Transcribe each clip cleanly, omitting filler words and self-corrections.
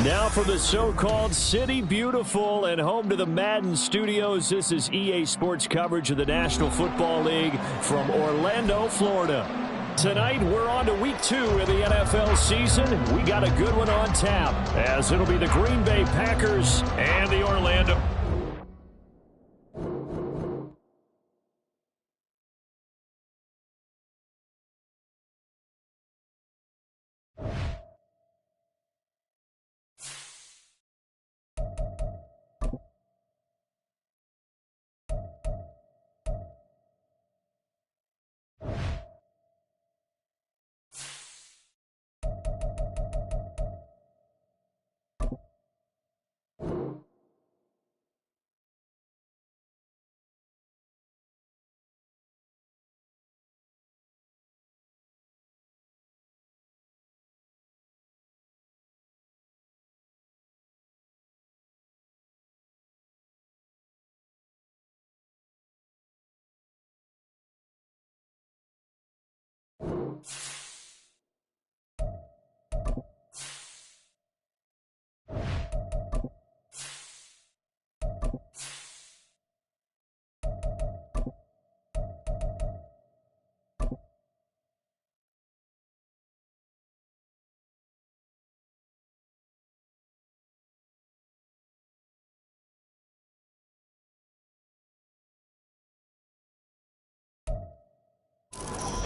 Now for the so-called City Beautiful and home to the Madden studios, this is EA Sports coverage of the National Football League from Orlando, Florida. Tonight, we're on to week 2 of the NFL season. We got a good one on tap, as it'll be the Green Bay Packers and the Orlando.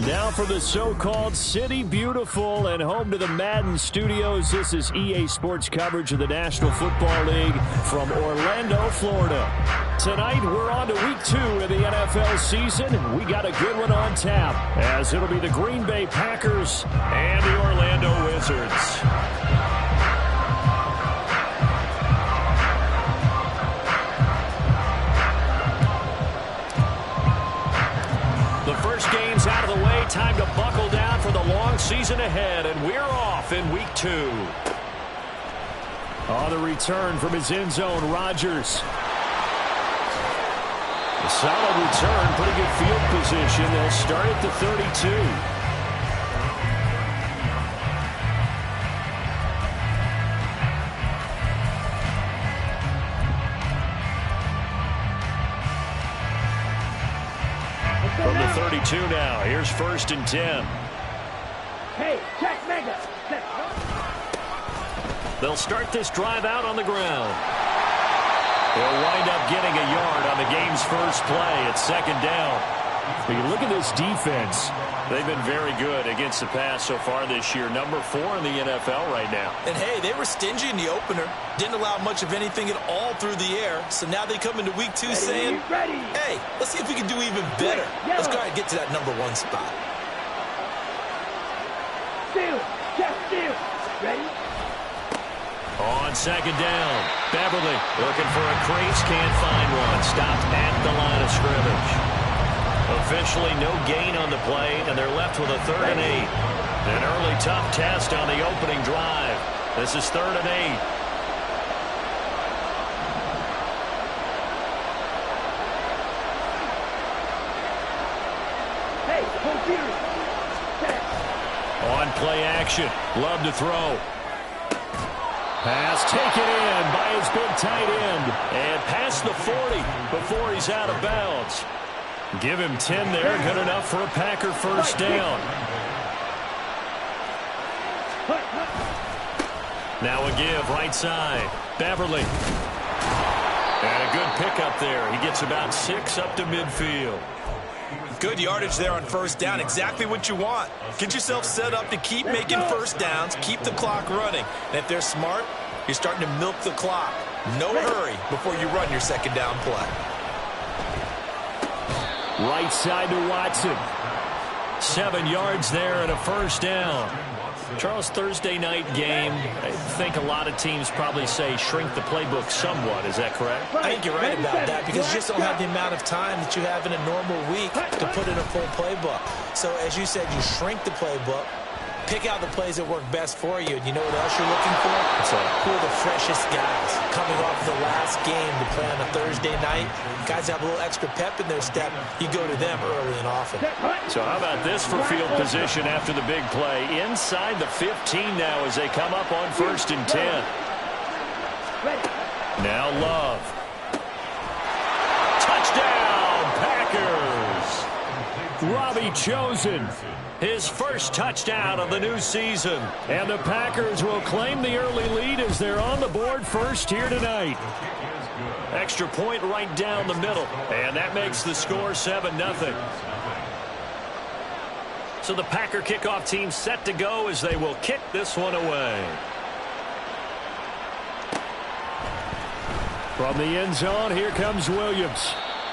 Now for the so-called City Beautiful and home to the Madden studios, this is EA Sports coverage of the National Football League from Orlando, Florida. Tonight, we're on to week 2 of the NFL season. We got a good one on tap, as it'll be the Green Bay Packers and the Orlando Wizards. First game's out of the way. Time to buckle down for the long season ahead, and we're off in week 2. On the return from his end zone, Rodgers. A solid return, pretty good field position. They'll start at the 32. From the 32 now, here's 1st and 10. Hey, check mega. They'll start this drive out on the ground. They'll wind up getting a yard on the game's first play at 2nd down. But you look at this defense. They've been very good against the pass so far this year. Number 4 in the NFL right now. And, hey, they were stingy in the opener. Didn't allow much of anything at all through the air. So now they come into week 2 saying, hey, let's see if we can do even better. Let's go ahead and get to that number 1 spot. Steal. Just steal. Ready? On 2nd down, Beverly looking for a crease, can't find one. Stopped at the line of scrimmage. Officially no gain on the play, and they're left with a 3rd and 8. An early tough test on the opening drive. This is 3rd and 8. Hey, computer. On play action, Love to throw. Pass taken in by his big tight end. And past the 40 before he's out of bounds. Give him 10 there, good enough for a Packer first down. Now a give, right side. Beverly. And a good pickup there. He gets about 6 up to midfield. Good yardage there on 1st down. Exactly what you want. Get yourself set up to keep making 1st downs, keep the clock running. And if they're smart, you're starting to milk the clock. No hurry before you run your 2nd down play. Right side to Watson. 7 yards there and a first down. Charles, Thursday night game, I think a lot of teams probably say shrink the playbook somewhat. Is that correct? I think you're right about that because you just don't have the amount of time that you have in a normal week to put in a full playbook. So as you said, you shrink the playbook, pick out the plays that work best for you. And you know what else you're looking for? Who are the freshest guys coming off the last game to play on a Thursday night? Guys have a little extra pep in their step. You go to them early and often. So how about this for field position after the big play? Inside the 15 now as they come up on 1st and 10. Ready. Now Love. Touchdown, Packers. Robbie Chosen, his first touchdown of the new season. And the Packers will claim the early lead as they're on the board first here tonight. Extra point right down the middle. And that makes the score 7-0. So the Packer kickoff team set to go as they will kick this one away. From the end zone, here comes Williams.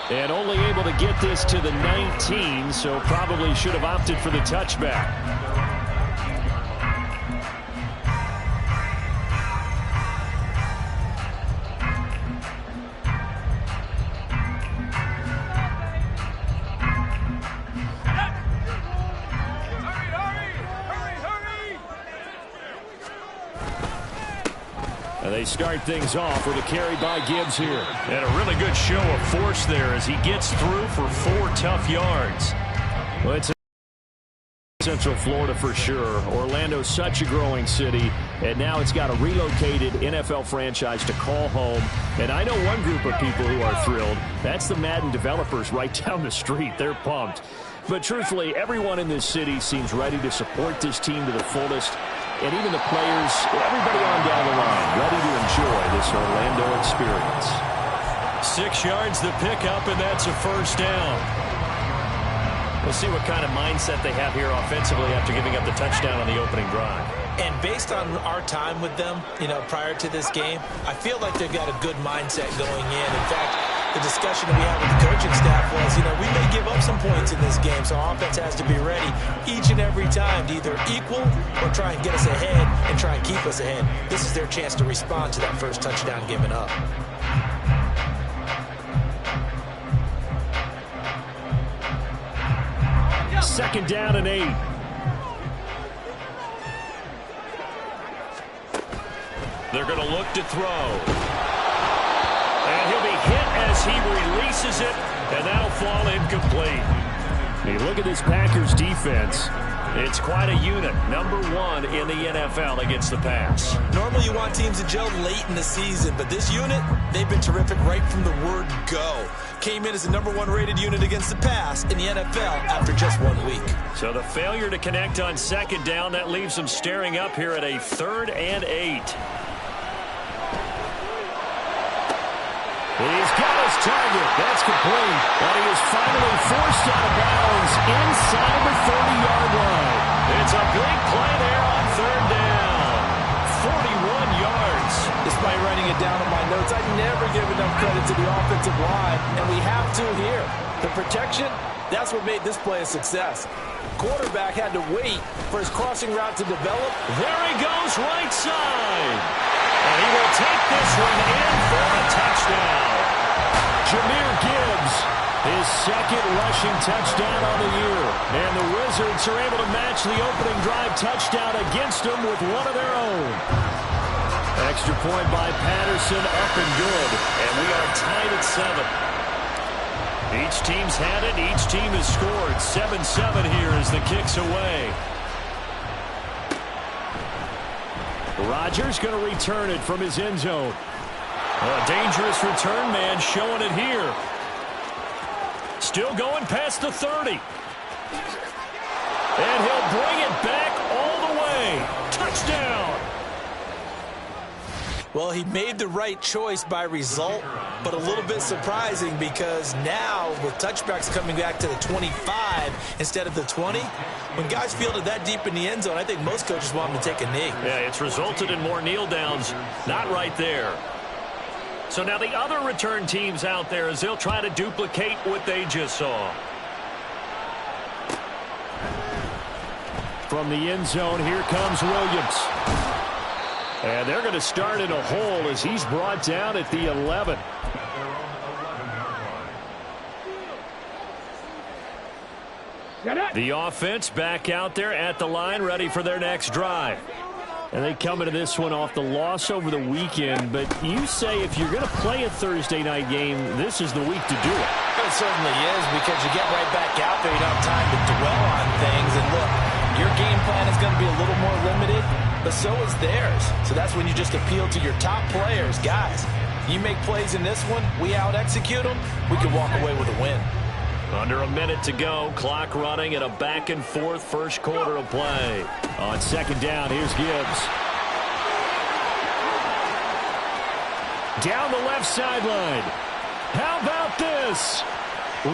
And only able to get this to the 19, so probably should have opted for the touchback. And they start things off with a carry by Gibbs here. And a really good show of force there as he gets through for 4 tough yards. Well, it's Central Florida for sure. Orlando's such a growing city, and now it's got a relocated NFL franchise to call home. And I know one group of people who are thrilled. That's the Madden developers right down the street. They're pumped. But truthfully, everyone in this city seems ready to support this team to the fullest. And even the players, everybody on down the line, ready to enjoy this Orlando experience. 6 yards the pickup, and that's a first down. We'll see what kind of mindset they have here offensively after giving up the touchdown on the opening drive. And based on our time with them, prior to this game, I feel like they've got a good mindset going in. In fact, the discussion that we had with the coaching staff was, we may give up some points in this game, so our offense has to be ready each and every time to either equal or try and get us ahead and try and keep us ahead. This is their chance to respond to that first touchdown given up. Second down and 8. They're going to look to throw. And he'll be hit as he releases it, and that'll fall incomplete. Hey, look at this Packers defense. It's quite a unit. Number 1 in the NFL against the pass. Normally you want teams to gel late in the season, but this unit, they've been terrific right from the word go. Came in as the number 1 rated unit against the pass in the NFL after just 1 week. So the failure to connect on second down, that leaves them staring up here at a 3rd and 8. He's got his target. That's complete. And he is finally forced out of bounds inside the 30-yard line. It's a big play there on 3rd down. 41 yards. Despite writing it down in my notes, I never give enough credit to the offensive line, and we have to here. The protection, that's what made this play a success. Quarterback had to wait for his crossing route to develop. There he goes, right side. And he will take this one in for a touchdown. Jahmyr Gibbs, his 2nd rushing touchdown on the year. And the Wizards are able to match the opening drive touchdown against them with one of their own. Extra point by Patterson, up and good. And we are tied at 7. Each team's had it. Each team has scored. 7-7 here as the kick's away. Rodgers going to return it from his end zone. A dangerous return man showing it here. Still going past the 30. And he'll bring it back all the way. Touchdown. Well, he made the right choice by result, but a little bit surprising because now with touchbacks coming back to the 25 instead of the 20, when guys field it that deep in the end zone, I think most coaches want them to take a knee. Yeah, it's resulted in more kneel downs. Not right there. So now the other return teams out there as they'll try to duplicate what they just saw. From the end zone, here comes Williams. And they're going to start in a hole as he's brought down at the 11. The offense back out there at the line, ready for their next drive. And they come into this one off the loss over the weekend. But you say if you're going to play a Thursday night game, this is the week to do it. It certainly is, because you get right back out there. You don't have time to dwell on things. And look, your game plan is going to be a little more limited, but so is theirs. So that's when you just appeal to your top players. Guys, you make plays in this one, we out-execute them, we can walk away with a win. Under a minute to go, clock running in a back-and-forth first quarter of play. On second down, here's Gibbs. Down the left sideline. How about this?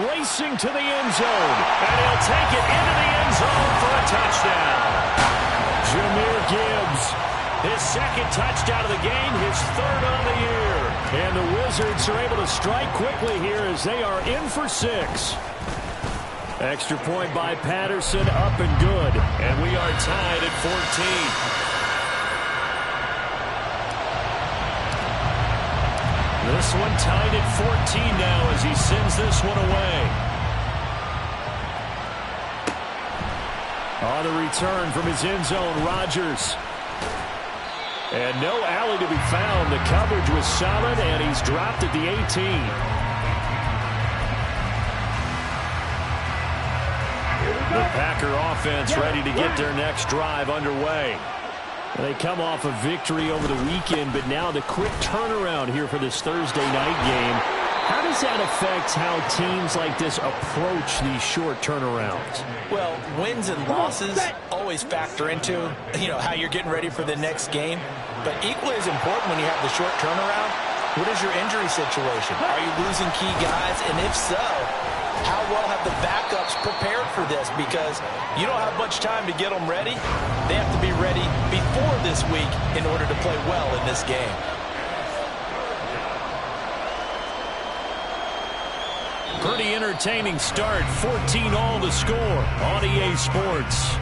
Racing to the end zone. And he'll take it into the end zone for a touchdown. Jahmyr Gibbs, his second touchdown of the game, his third on the year. And the Wizards are able to strike quickly here as they are in for 6. Extra point by Patterson, up and good. And we are tied at 14. This one tied at 14 now as he sends this one away. On the return from his end zone, Rodgers. And no alley to be found. The coverage was solid, and he's dropped at the 18. The Packer offense ready to get their next drive underway. They come off a victory over the weekend, but now the quick turnaround here for this Thursday night game. How does that affect how teams like this approach these short turnarounds? Well, wins and losses always factor into, how you're getting ready for the next game. But equally as important when you have the short turnaround, what is your injury situation? Are you losing key guys? And if so, how well have the backups prepared for this? Because you don't have much time to get them ready. They have to be ready before this week in order to play well in this game. Pretty entertaining start. 14-all the score on EA Sports.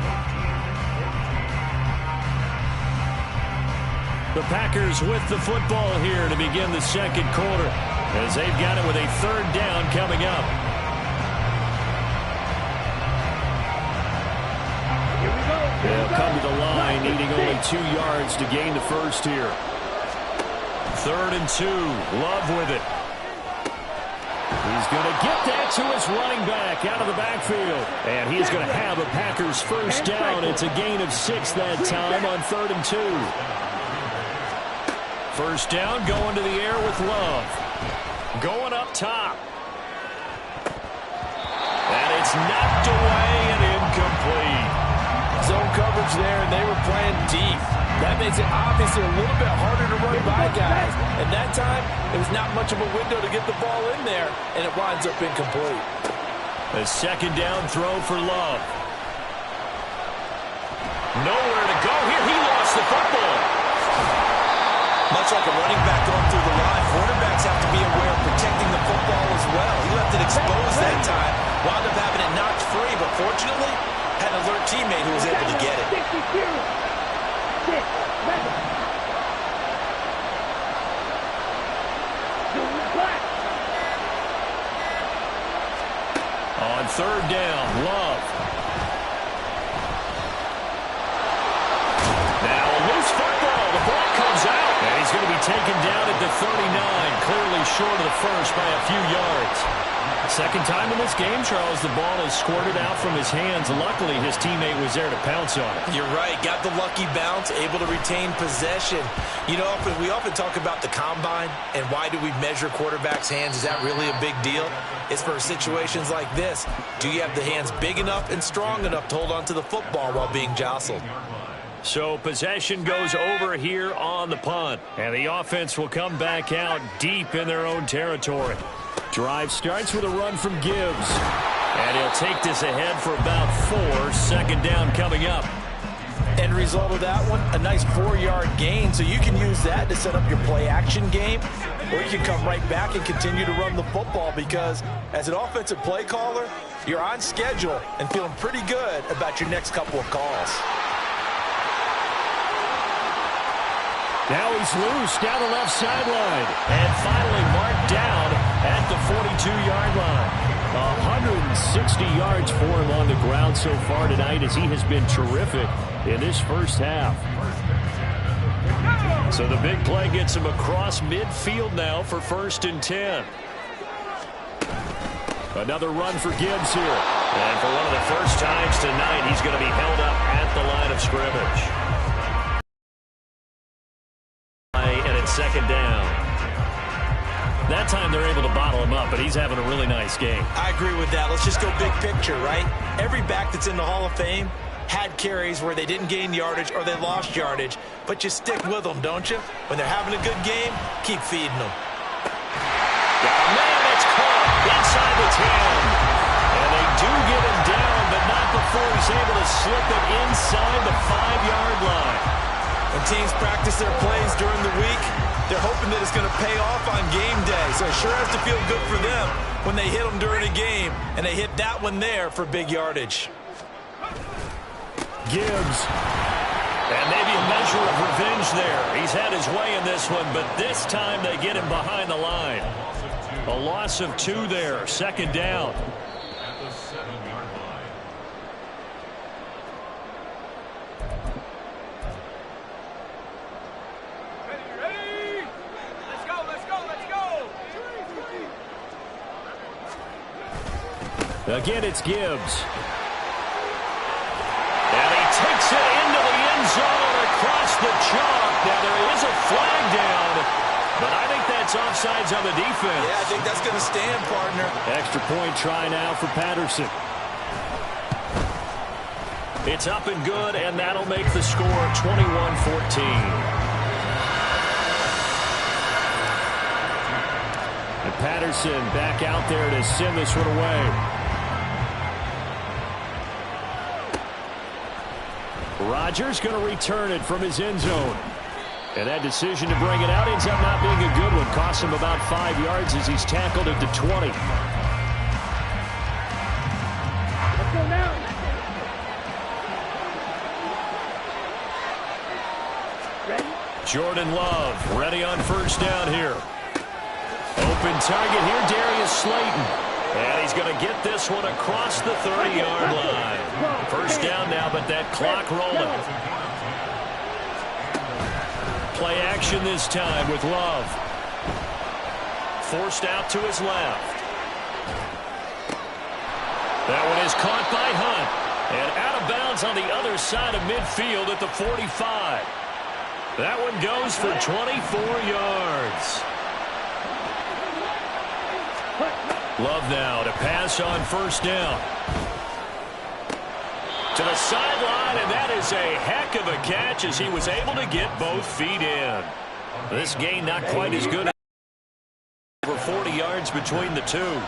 The Packers with the football here to begin the second quarter as they've got it with a third down coming up. They'll come to the line, needing only 2 yards to gain the first here. 3rd and 2. Love with it. He's going to get that to his running back out of the backfield. And he's going to have a Packers first down. It's a gain of 6 that time on 3rd and 2. First down, going to the air with Love. Going up top. And it's knocked away and incomplete. Zone coverage there, and they were playing deep. That makes it obviously a little bit harder to run by guys. And that time, it was not much of a window to get the ball in there, and it winds up incomplete. A second down throw for Love. Nowhere to go here. He lost the football. Much like a running back going through the line, quarterbacks have to be aware of protecting the football as well. He left it exposed that time, wound up having it knocked free, but fortunately, had an alert teammate who was able to get it. On 3rd down, Love. Now a loose football. The ball comes out. And he's going to be taken down at the 39. Clearly short of the first by a few yards. Second time in this game, Charles, the ball is squirted out from his hands. Luckily, his teammate was there to pounce on it. You're right. Got the lucky bounce, able to retain possession. We often talk about the combine and why do we measure quarterbacks' hands? Is that really a big deal? It's for situations like this. Do you have the hands big enough and strong enough to hold on to the football while being jostled? So possession goes over here on the punt. And the offense will come back out deep in their own territory. Drive starts with a run from Gibbs. And he'll take this ahead for about 4. Second down coming up. End result of that one, a nice 4-yard gain. So you can use that to set up your play-action game. Or you can come right back and continue to run the football because as an offensive play caller, you're on schedule and feeling pretty good about your next couple of calls. Now he's loose down the left sideline. And finally marked down at the 42-yard line. 160 yards for him on the ground so far tonight as he has been terrific in this first half. So the big play gets him across midfield now for 1st and 10. Another run for Gibbs here. And for one of the first times tonight, he's going to be held up at the line of scrimmage. And it's second down. That time they're able to bottle him up, but he's having a really nice game. I agree with that. Let's just go big picture, right? Every back that's in the Hall of Fame had carries where they didn't gain yardage or they lost yardage, but you stick with them, don't you? When they're having a good game, keep feeding them. Man, it's caught inside the 10. And they do get him down, but not before he's able to slip it inside the 5-yard line. When teams practice their plays during the week, they're hoping that it's going to pay off on game day. So it sure has to feel good for them when they hit them during a game, and they hit that one there for big yardage. Gibbs. And maybe a measure of revenge there. He's had his way in this one, but this time they get him behind the line. A loss of 2 there, second down. At the 7-yard line. Ready? Let's go, let's go, let's go. Again, it's Gibbs. And he takes it into the end zone across the chalk. Now there is a flag down, but I think that's offsides on the defense. Yeah, I think that's going to stand, partner. Extra point try now for Patterson. It's up and good, and that'll make the score 21-14. And Patterson back out there to send this one away. Rodgers going to return it from his end zone. And that decision to bring it out ends up not being a good one. Costs him about 5 yards as he's tackled at the 20. Let's go now. Ready? Jordan Love ready on first down here. Open target here, Darius Slayton. And he's going to get this one across the 30-yard line. First down now, but that clock rolling. Play action this time with Love. Forced out to his left. That one is caught by Hunt. And out of bounds on the other side of midfield at the 45. That one goes for 24 yards. Love now to pass on first down. To the sideline, and that is a heck of a catch as he was able to get both feet in. This gain not quite as good. Over 40 yards between the two.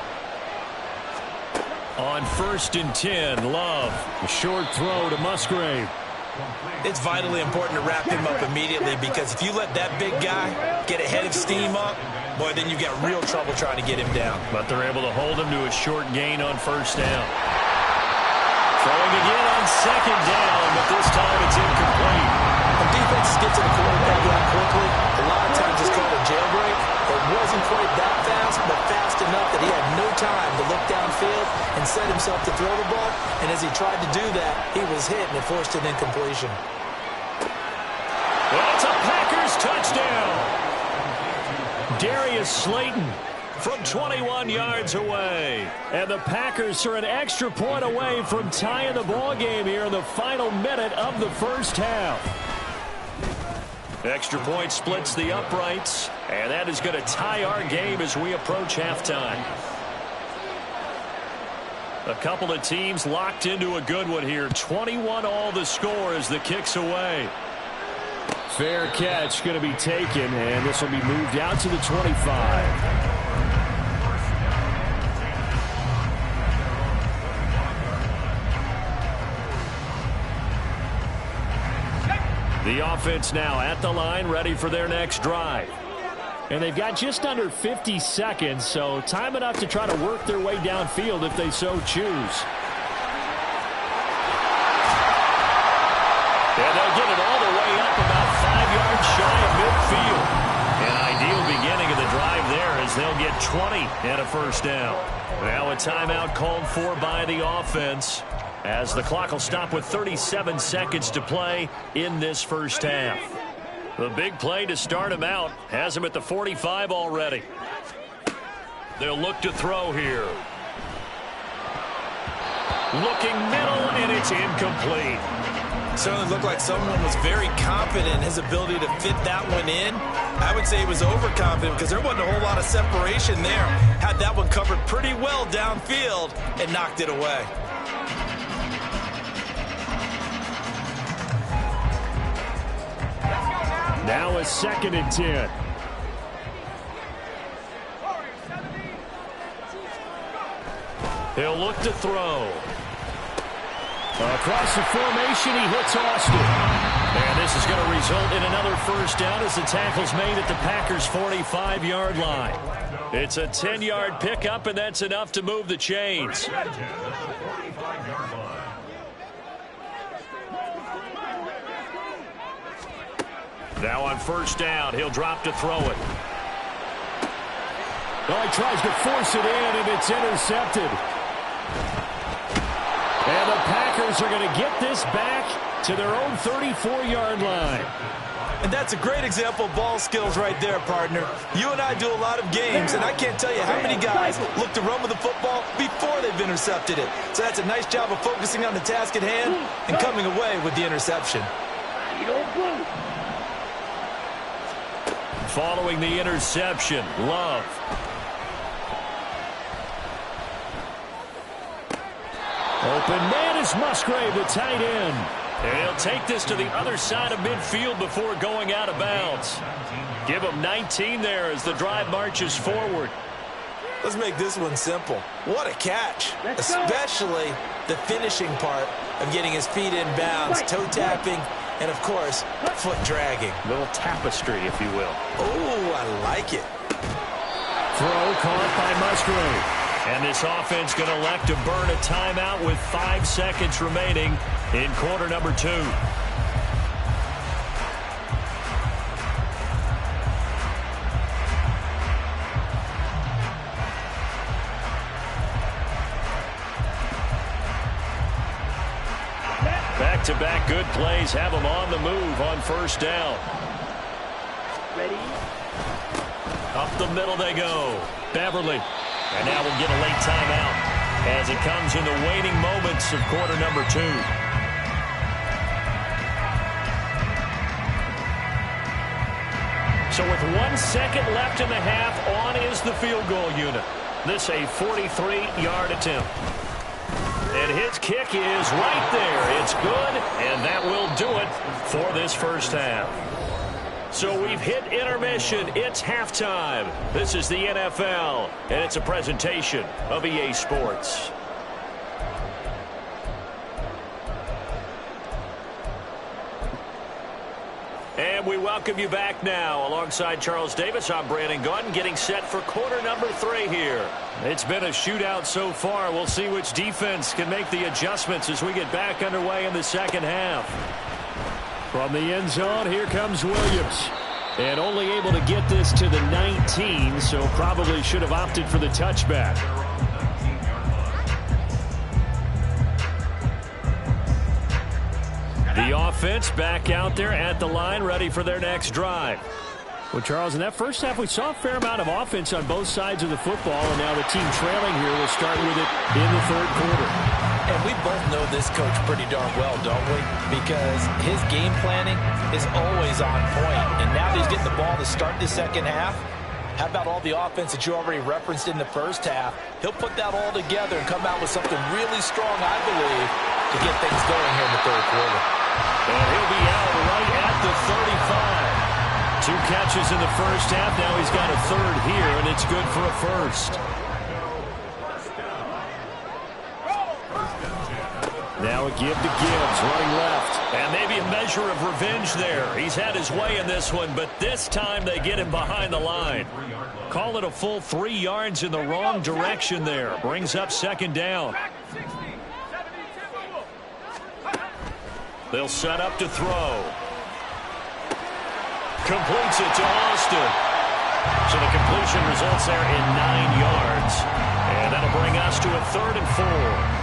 On first and 10, Love. A short throw to Musgrave. It's vitally important to wrap him up immediately, because if you let that big guy get a head of steam up, boy, then you got real trouble trying to get him down. But they're able to hold him to a short gain on first down. Throwing again on second down, but this time it's incomplete. When defenses get to the quarterback that quickly, a lot of times it's called a jailbreak. It wasn't quite that fast, but fast enough that he had no time to look downfield and set himself to throw the ball. And as he tried to do that, he was hit and it forced an incompletion. Well, it's a Packers touchdown. Darius Slayton from 21 yards away. And the Packers are an extra point away from tying the ball game here in the final minute of the first half. Extra point splits the uprights, and that is going to tie our game as we approach halftime. A couple of teams locked into a good one here. 21-all the score as the kick's away. Fair catch going to be taken, and this will be moved out to the 25. The offense now at the line, ready for their next drive. And they've got just under 50 seconds, so time enough to try to work their way downfield if they so choose. And they'll get it all the way up about 5 yards shy of midfield. An ideal beginning of the drive there as they'll get 20 and a first down. Now a timeout called for by the offense, as the clock will stop with 37 seconds to play in this first half. The big play to start him out has him at the 45 already. They'll look to throw here. Looking middle, and it's incomplete. Certainly looked like someone was very confident in his ability to fit that one in. I would say he was overconfident because there wasn't a whole lot of separation there. Had that one covered pretty well downfield and knocked it away. Now a 2nd and 10. He'll look to throw. Across the formation, he hits Austin. And this is going to result in another first down as the tackle's made at the Packers' 45-yard line. It's a 10-yard pickup, and that's enough to move the chains. Now on first down, he'll drop to throw it. Oh, he tries to force it in, and it's intercepted. And the Packers are going to get this back to their own 34-yard line. And that's a great example of ball skills right there, partner. You and I do a lot of games, and I can't tell you how many guys look to run with the football before they've intercepted it. So that's a nice job of focusing on the task at hand and coming away with the interception. Following the interception, Love. Open man is Musgrave, the tight end. And he'll take this to the other side of midfield before going out of bounds. Give him 19 there as the drive marches forward. Let's make this one simple. What a catch, especially the finishing part of getting his feet in bounds, toe tapping, and, of course, foot dragging. Little tapestry, if you will. Oh, I like it. Throw caught by Musgrave. And this offense going to elect to burn a timeout with 5 seconds remaining in quarter number 2. Back-to-back good plays have them on the move on first down. Ready? Up the middle they go. Beverly. And now we'll get a late timeout as it comes in the waning moments of quarter number 2. So with 1 second left in the half, on is the field goal unit. This a 43-yard attempt. And his kick is right there. It's good, and that will do it for this first half. So we've hit intermission. It's halftime. This is the NFL, and it's a presentation of EA Sports. And we welcome you back now. Alongside Charles Davis, I'm Brandon Gaudin, getting set for quarter number 3 here. It's been a shootout so far. We'll see which defense can make the adjustments as we get back underway in the second half. From the end zone, here comes Williams. And only able to get this to the 19, so probably should have opted for the touchback. The offense back out there at the line, ready for their next drive. Well, Charles, in that first half, we saw a fair amount of offense on both sides of the football, and now the team trailing here will start with it in the third quarter. And we both know this coach pretty darn well, don't we? Because his game planning is always on point. And now that he's getting the ball to start the second half, how about all the offense that you already referenced in the first half? He'll put that all together and come out with something really strong, I believe, to get things going here in the third quarter. And he'll be out right at the 35. 2 catches in the first half. Now he's got a third here, and it's good for a first. Now a give to Gibbs, running left. And maybe a measure of revenge there. He's had his way in this one, but this time they get him behind the line. Call it a full 3 yards in the wrong direction there. Brings up second down. They'll set up to throw. Completes it to Austin. So the completion results there in 9 yards. And that'll bring us to a 3rd and 4.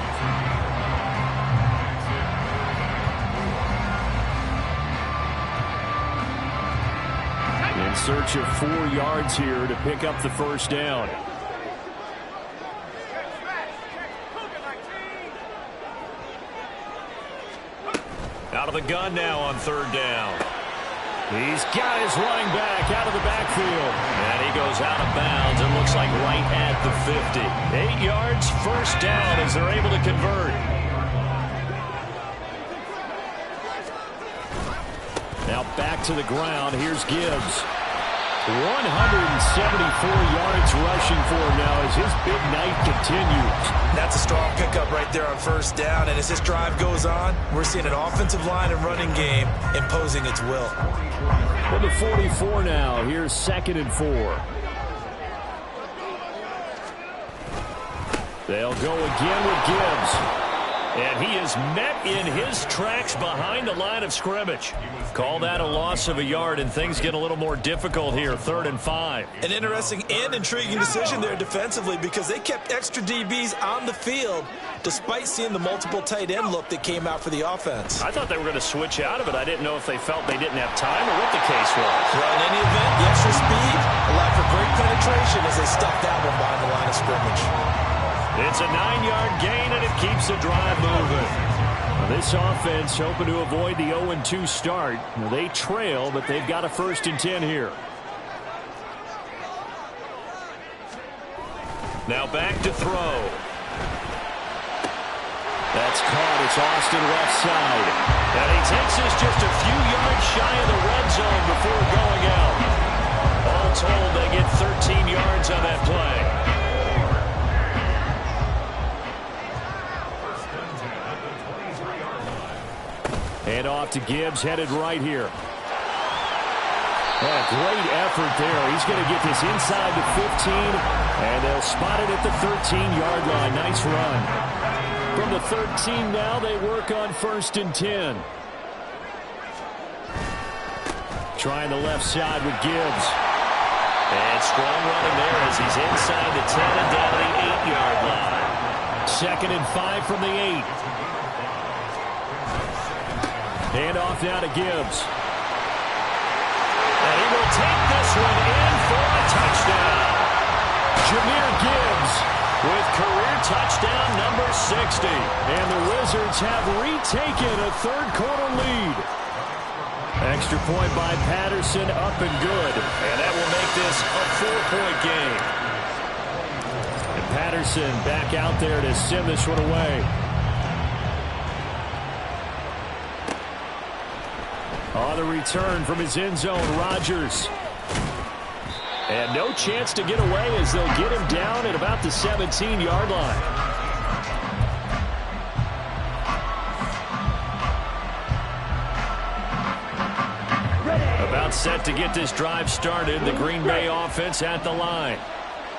In search of 4 yards here to pick up the first down. Out of the gun now on third down. He's got his running back out of the backfield. And he goes out of bounds. It looks like right at the 50. 8 yards, first down as they're able to convert. Now back to the ground. Here's Gibbs. 174 yards rushing for him now as his big night continues. That's a strong pickup right there on first down. And as this drive goes on, we're seeing an offensive line and running game imposing its will. From the 44 now, here's 2nd and 4. They'll go again with Gibbs. And he is met in his tracks behind the line of scrimmage. Call that a loss of a yard, and things get a little more difficult here, 3rd and 5. An interesting and intriguing decision there defensively because they kept extra DBs on the field despite seeing the multiple tight end look that came out for the offense. I thought they were going to switch out of it. I didn't know if they felt they didn't have time or what the case was. Well, in any event, the extra speed allowed for great penetration as they stuffed that one behind the line of scrimmage. It's a 9-yard gain, and it keeps the drive moving. Now, this offense hoping to avoid the 0-2 start. Now, they trail, but they've got a 1st and 10 here. Now back to throw. That's caught. It's Austin left side. And he takes us just a few yards shy of the red zone before going out. All told, they get 13 yards on that play. And off to Gibbs, headed right here. Great effort there. He's going to get this inside the 15, and they'll spot it at the 13-yard line. Nice run. From the 13 now, they work on 1st and 10. Trying the left side with Gibbs. And strong running there as he's inside the 10 and down to the 8-yard line. 2nd and 5 from the 8. Hand off now to Gibbs. And he will take this one in for a touchdown. Jahmyr Gibbs with career touchdown number 60. And the Wizards have retaken a third-quarter lead. Extra point by Patterson, up and good. And that will make this a 4-point game. And Patterson back out there to send this one away. On the return from his end zone, Rodgers. And no chance to get away as they'll get him down at about the 17-yard line. About set to get this drive started. The Green Bay offense at the line.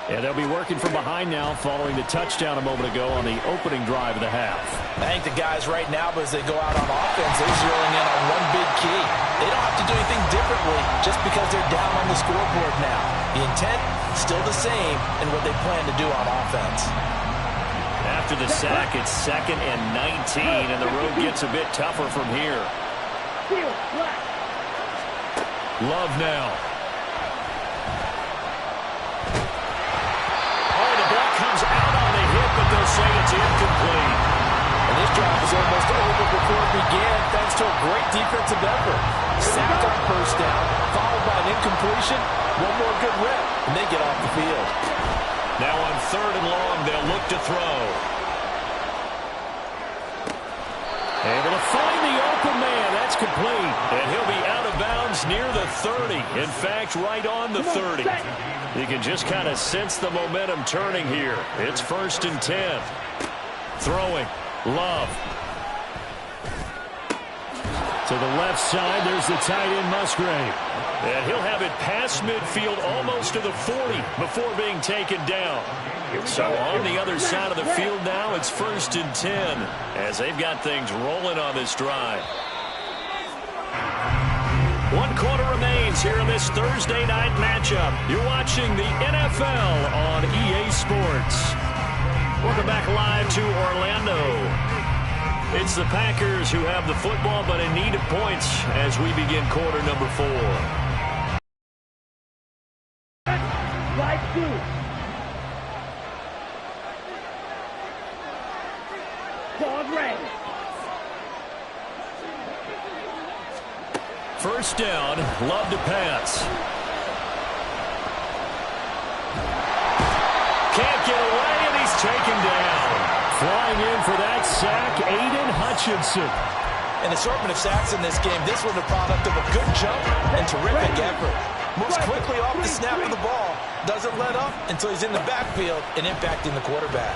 And they'll be working from behind now following the touchdown a moment ago on the opening drive of the half. I think the guys right now, as they go out on offense, they're zeroing in on one big key. They don't have to do anything differently just because they're down on the scoreboard now. The intent, still the same in what they plan to do on offense. After the sack, it's 2nd and 19, and the road gets a bit tougher from here. Love now. Comes out on the hit, but they'll say it's incomplete. And this drive was almost over before it began thanks to a great defensive effort. Sack on first down, followed by an incompletion, one more good rep, and they get off the field. Now on 3rd and long, they'll look to throw. Able to find the open man. That's complete. And he'll be out of bounds near the 30. In fact, right on the 30. You can just kind of sense the momentum turning here. It's 1st and 10. Throwing. Love. To the left side, there's the tight end, Musgrave. And he'll have it past midfield almost to the 40 before being taken down. So on the other side of the field now, it's 1st and 10 as they've got things rolling on this drive. 1 quarter remains here in this Thursday night matchup. You're watching the NFL on EA Sports. Welcome back live to Orlando. It's the Packers who have the football, but in need of points as we begin quarter number 4. Slide 2. Pause red. First down, Love to pass. Can't get away, and he's taken down. Flying in for that sack, Aiden Hutchinson. An assortment of sacks in this game. This one a product of a good jump and terrific effort. Moves quickly off the snap of the ball. Doesn't let up until he's in the backfield and impacting the quarterback.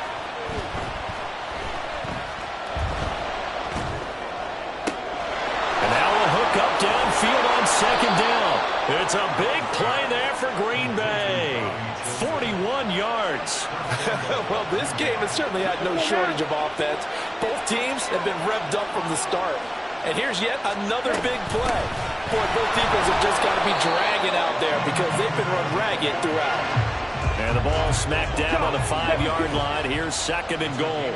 And now a hook up downfield on second down. It's a big play there for Green Bay. 41 yards. Well, this game has certainly had no shortage of offense. Both teams have been revved up from the start. And here's yet another big play. Boy, both defenses have just got to be dragging out there because they've been run ragged throughout. And the ball smacked down on the 5-yard line. Here's second and goal.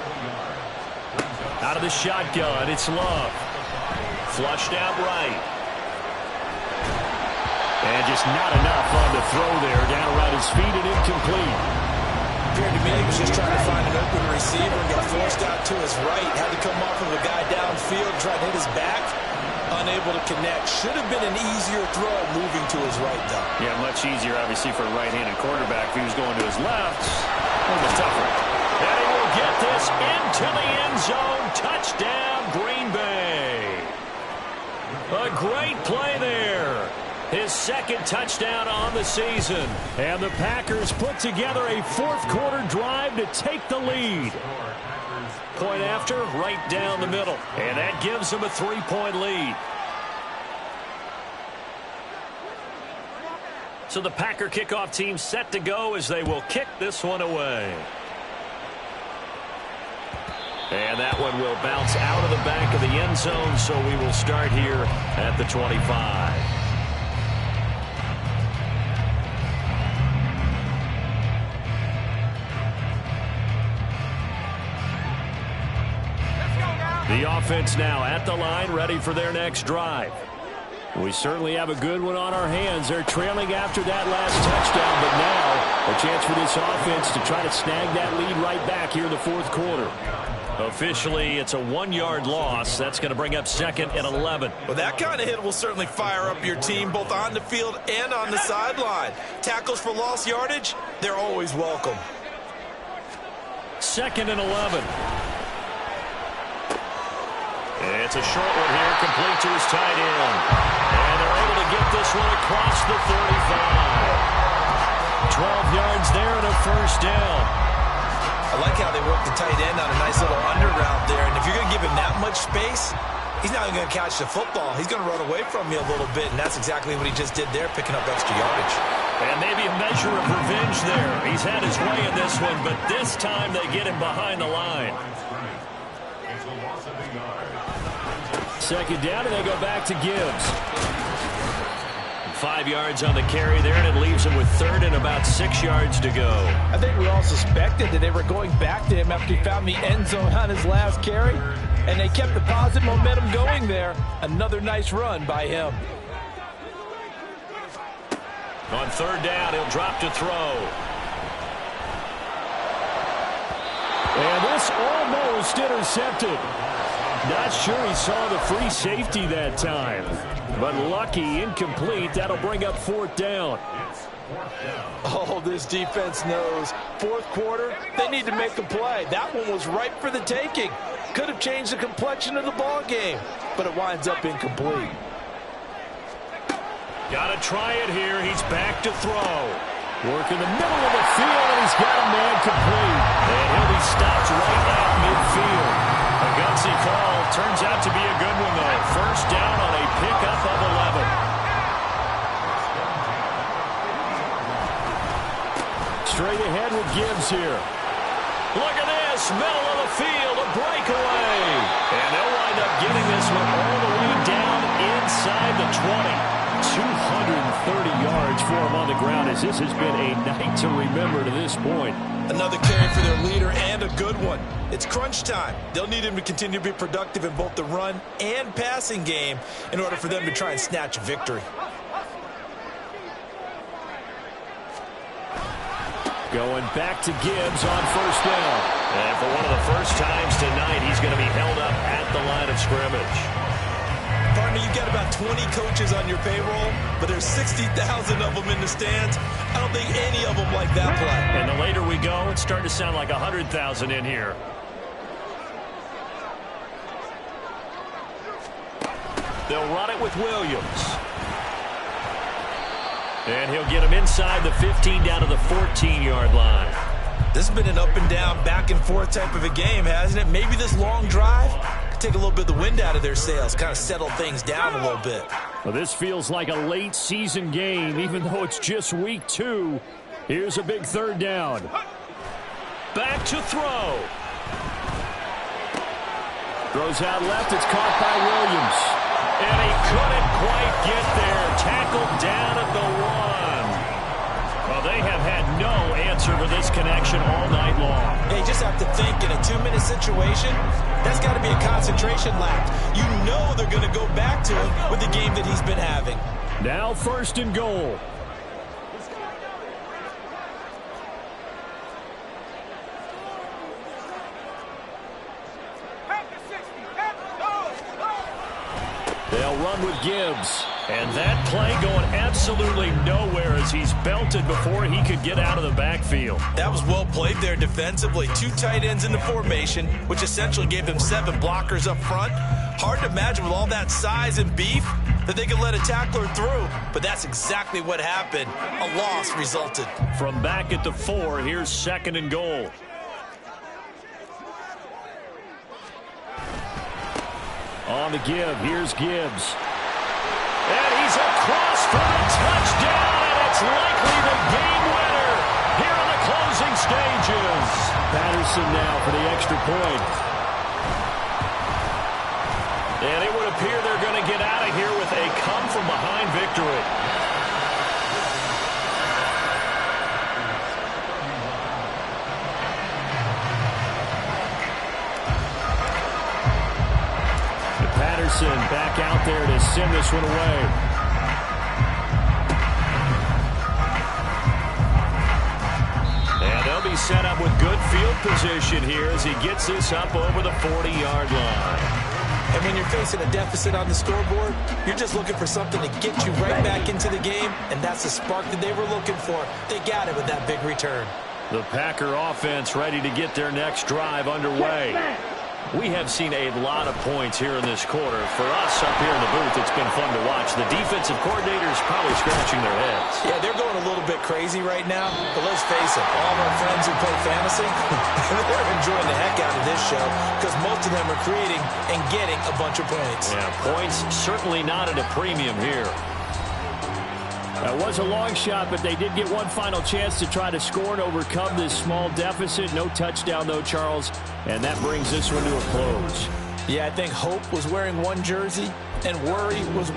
Out of the shotgun, it's Love. Flushed out right. And just not enough on the throw there. Down around his feet and incomplete. Appeared to me he was just trying to find an open receiver and got forced out to his right. Had to come off of a guy downfield, try to hit his back. Unable to connect. Should have been an easier throw moving to his right, though. Yeah, much easier, obviously, for a right-handed quarterback. If he was going to his left, a little bit tougher. And he will get this into the end zone. Touchdown, Green Bay. A great play there. His second touchdown on the season. And the Packers put together a fourth-quarter drive to take the lead. Point after, right down the middle. And that gives them a 3-point lead. So the Packer kickoff team set to go as they will kick this one away. And that one will bounce out of the back of the end zone, so we will start here at the 25. The offense now at the line, ready for their next drive. We certainly have a good one on our hands. They're trailing after that last touchdown, but now a chance for this offense to try to snag that lead right back here in the fourth quarter. Officially, it's a 1-yard loss. That's going to bring up second and 11. Well, that kind of hit will certainly fire up your team both on the field and on the sideline. Tackles for lost yardage, they're always welcome. Second and 11. It's a short one here, complete to his tight end. And they're able to get this one across the 35. 12 yards there and a first down. I like how they work the tight end on a nice little under route there. And if you're going to give him that much space, he's not even going to catch the football. He's going to run away from you a little bit, and that's exactly what he just did there, picking up extra yardage. And maybe a measure of revenge there. He's had his way in this one, but this time they get him behind the line. Second down, and they go back to Gibbs. 5 yards on the carry there, and it leaves him with third and about 6 yards to go. I think we all suspected that they were going back to him after he found the end zone on his last carry, and they kept the positive momentum going there. Another nice run by him. On third down, he'll drop to throw. And this almost intercepted. Not sure he saw the free safety that time. But lucky, incomplete. That'll bring up fourth down. Oh, this defense knows. Fourth quarter, they need to make a play. That one was ripe for the taking. Could have changed the complexion of the ball game, but it winds up incomplete. Got to try it here. He's back to throw. Work in the middle of the field, and he's got a man complete. And he'll be stopped right at midfield. A gutsy call. Turns out to be a good one, though. First down on a pickup of 11. Straight ahead with Gibbs here. Look at this. Middle of the field. A breakaway. And they'll wind up getting this one all the way down inside the 20. 230 yards for him on the ground, as this has been a night to remember to this point. Another carry for their leader, and a good one. It's crunch time. They'll need him to continue to be productive in both the run and passing game in order for them to try and snatch a victory. Going back to Gibbs on first down. And for one of the first times tonight, he's going to be held up at the line of scrimmage. Partner, you got about 20 coaches on your payroll, but there's 60,000 of them in the stands. I don't think any of them like that play. And the later we go, it's starting to sound like 100,000 in here. They'll run it with Williams. And he'll get him inside the 15 down to the 14-yard line. This has been an up and down, back and forth type of a game, hasn't it? Maybe this long drive could take a little bit of the wind out of their sails, kind of settle things down a little bit. Well, this feels like a late season game, even though it's just week 2. Here's a big third down. Back to throw. Throws out left. It's caught by Williams. And he couldn't quite get there. Tackled down at the 1. Well, they have had no answer for this connection all night long. They just have to think in a 2-minute situation, that's got to be a concentration lapse. You know they're going to go back to him with the game that he's been having. Now 1st and goal. They'll run with Gibbs. And that play going absolutely nowhere as he's belted before he could get out of the backfield. That was well played there defensively. 2 tight ends in the formation, which essentially gave them 7 blockers up front. Hard to imagine with all that size and beef that they could let a tackler through. But that's exactly what happened. A loss resulted. From back at the 4, here's 2nd and goal. On the give, here's Gibbs. And he's across for the touchdown, and it's likely the game winner here in the closing stages. Patterson now for the extra point. And it would appear they're going to get out of here with a come-from-behind victory. Patterson back out there to send this one away. And they'll be set up with good field position here as he gets this up over the 40-yard line. And when you're facing a deficit on the scoreboard, you're just looking for something to get you right back into the game, and that's the spark that they were looking for. They got it with that big return. The Packer offense ready to get their next drive underway. We have seen a lot of points here in this quarter. For us up here in the booth, it's been fun to watch. The defensive coordinators probably scratching their heads. Yeah, they're going a little bit crazy right now. But let's face it, all of our friends who play fantasy, they're enjoying the heck out of this show because most of them are creating and getting a bunch of points. Yeah, points certainly not at a premium here. That was a long shot, but they did get one final chance to try to score and overcome this small deficit. No touchdown, though, Charles, and that brings this one to a close. Yeah, I think hope was wearing one jersey and worry was